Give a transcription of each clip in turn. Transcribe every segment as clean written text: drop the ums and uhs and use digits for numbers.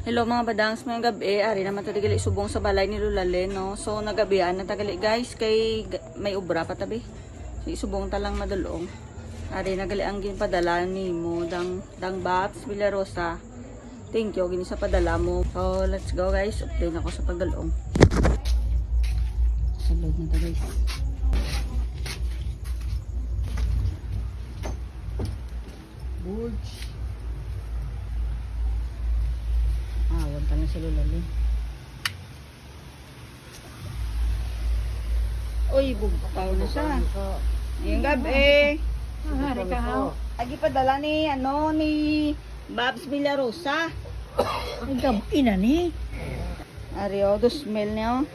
Hello mga badangs, mga gabi. Ari naman tagali subong sa balay ni Lulale, no? So nagabian na tagali guys kay may ubra pa tabi. So isubong talang madulong. Ari nagali ang ginpadala ni mo dang Babs Villarosa. Thank you gini sa padala mo. So let's go guys. Update ako sa pagdalong. Sa loob na ta guys. Bulge. Wanta na si Lulali. Uy, bugtaw na siya. Ngayong gabi. Hari ka ha. Agi padala ni, ni Babs Villarosa. Ay, ina ni. Ario, 2,000 niyo.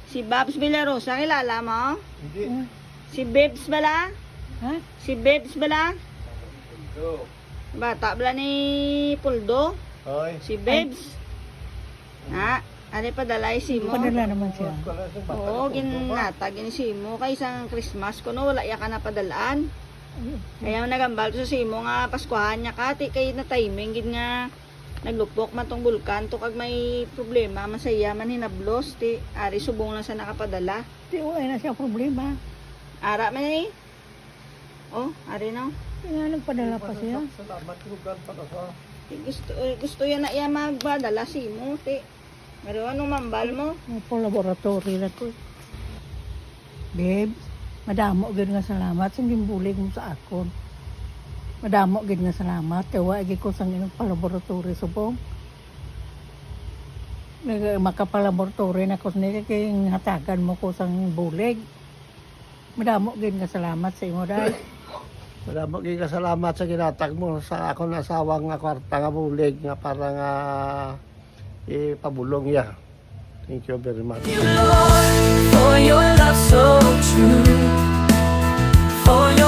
Si Babs Villarosa, kilala mo? Hindi. Si Babs bala? Ha? Si Babs bala? Bata bala ni Puldo? Hoy. Si Babs. Ha? Ano padalay si mo? Padala naman siya. Oo, ginatag ni si mo kay isang Christmas ko no, wala ya ka na padalaan. Kaya nagambal ko sa si mo nga Paskuhan niya ka, ti kay na timing gid nga naglupok man tong bulkan to kag may problema masaya man hinablos ti ari subong lang sa nakapadala. Di wala na siya problema. Ara man ni. Oh, ari na. Kaya nagpadala pa siya. Salamat lugar para sa Gusto yan na iya magpadala si mo ti. Pero ano mambal mo? Po laboratory na to. Babe, madamo gid nga salamat sa gimbulig mo sa akon. Madamo gid nga salamat. Tawa gid ko sang inong palaboratory subong. Makapalaboratory na ko nila kay hatagan mo ko sang bulig. Madamo gid nga salamat sa imo dai. Salamat gyud ka salamat sa ginatag mo sa akong asawa nga kwarta nga bulig nga para nga ipabulong ya. Thank you very much. You, Lord, for your love so true, for your